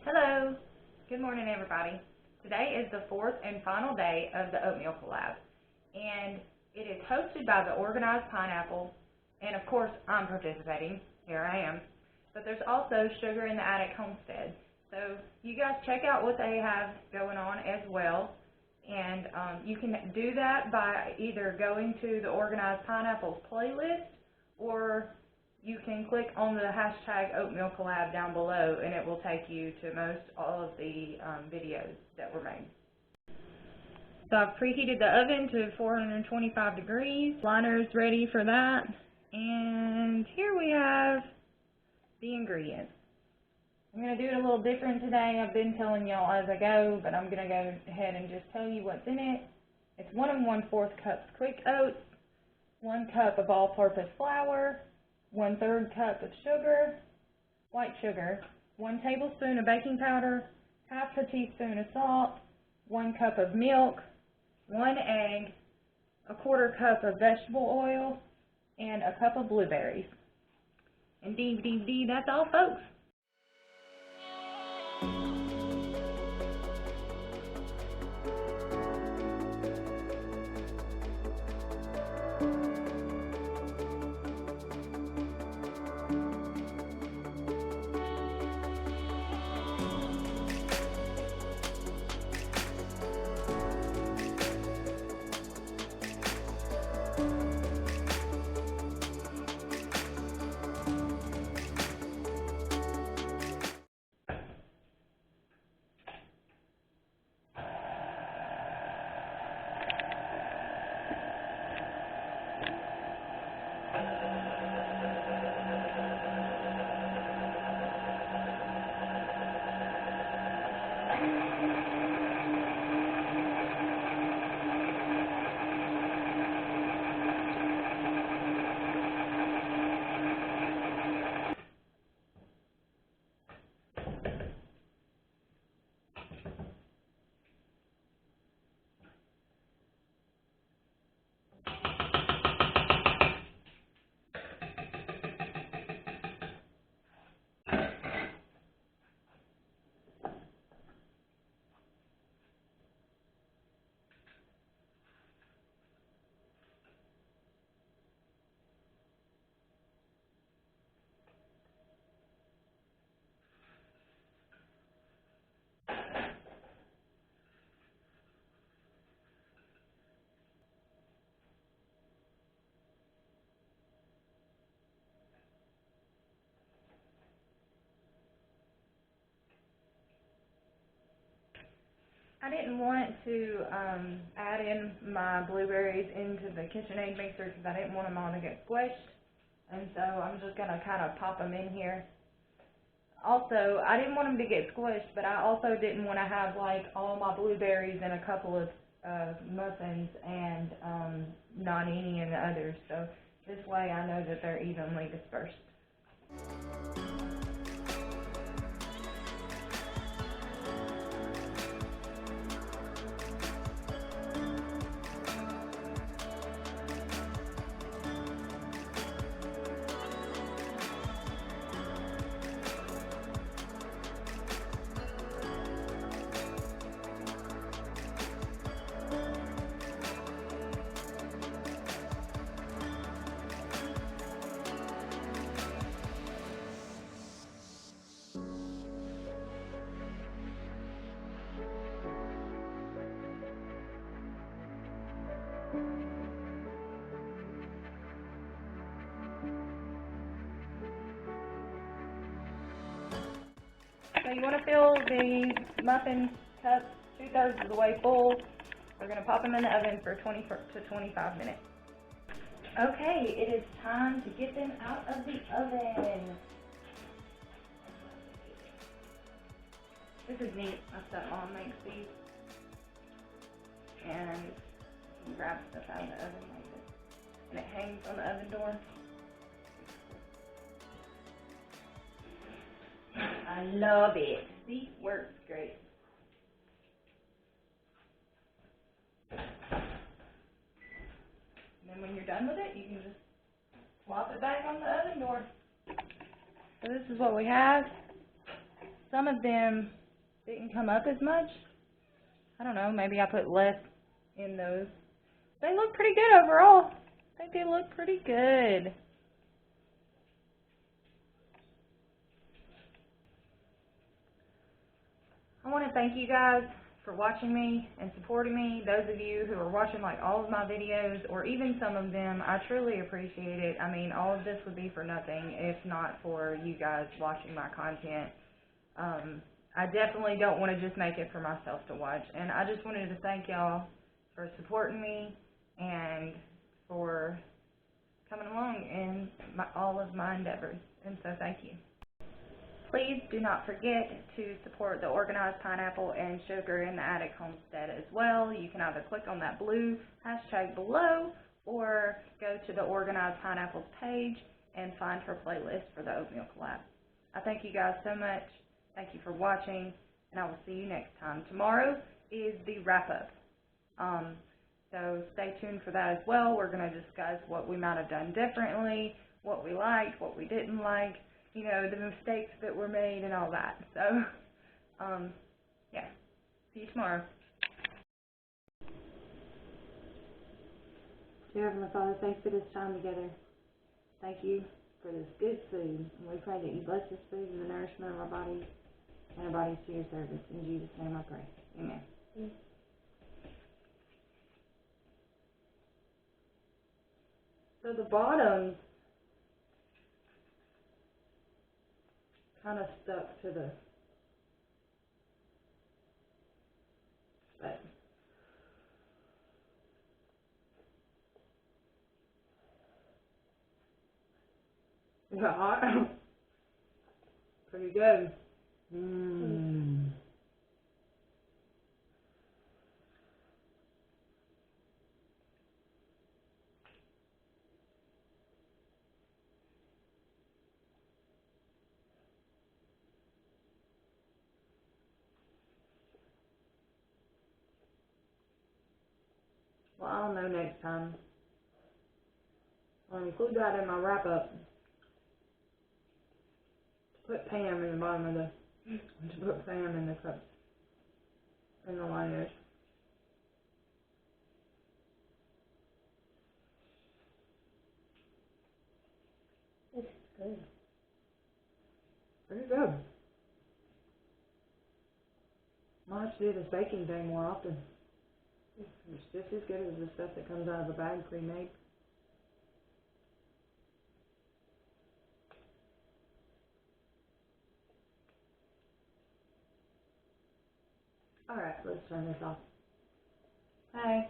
Hello. Good morning, everybody. Today is the fourth and final day of the Oatmeal collab, and it is hosted by the Organized Pineapple, and of course, I'm participating. Here I am. But there's also Sugar in the Attic Homestead. So you guys check out what they have going on as well, and you can do that by either going to the Organized Pineapple's playlist, or you can click on the hashtag Oatmeal collab down below, and it will take you to most all of the videos that were made. So I've preheated the oven to 425 degrees. Liner's ready for that. And here we have the ingredients. I'm going to do it a little different today. I've been telling y'all as I go, but I'm going to go ahead and just tell you what's in it. It's 1 1/4 cups quick oats, 1 cup of all-purpose flour, 1/3 cup of sugar, white sugar, 1 tablespoon of baking powder, 1/2 teaspoon of salt, 1 cup of milk, 1 egg, 1/4 cup of vegetable oil, and a cup of blueberries. And that's all, folks. I didn't want to add in my blueberries into the KitchenAid mixer because I didn't want them all to get squished, and so I'm just going to kind of pop them in here. Also, I didn't want them to get squished, but I also didn't want to have like all my blueberries in a couple of muffins and not any in the others, so this way I know that they're evenly dispersed. So you want to fill the muffin cups 2/3 of the way full. We're going to pop them in the oven for 20 to 25 minutes. Okay, it is time to get them out of the oven. This is neat. My stepmom makes these. And you grab stuff out of the oven like this. And it hangs on the oven door. I love it. See, works great. And then when you're done with it, you can just swap it back on the oven door. So this is what we have. some of them didn't come up as much. I don't know, maybe I put less in those. They look pretty good overall. I think they look pretty good. I want to thank you guys for watching me and supporting me. Those of you who are watching like all of my videos or even some of them, I truly appreciate it. I mean, all of this would be for nothing if not for you guys watching my content. I definitely don't want to just make it for myself to watch. And I just wanted to thank y'all for supporting me and for coming along in all of my endeavors. And so thank you. Please do not forget to support the Organized Pineapple and Sugar in the Attic Homestead as well. You can either click on that blue hashtag below or go to the Organized Pineapples page and find her playlist for the Oatmeal collab. I thank you guys so much. Thank you for watching, and I will see you next time. Tomorrow is the wrap-up, so stay tuned for that as well. We're going to discuss what we might have done differently, what we liked, what we didn't like, you know, the mistakes that were made and all that. So, yeah, see you tomorrow. Dear Heavenly Father, thanks for this time together. Thank you for this good food, and we pray that you bless this food and the nourishment of our bodies and our bodies to your service. In Jesus' name I pray. Amen. So the bottom kind of stuck to the, but is that hot? Pretty good. Well, I'll know next time. I'll include that in my wrap-up. To put Pam in the bottom of the, to put Pam in the cups, in the liners. It's good. Pretty good. Might have to do this baking thing more often. It's just as good as the stuff that comes out of a bag pre-made. Alright, let's turn this off. Bye.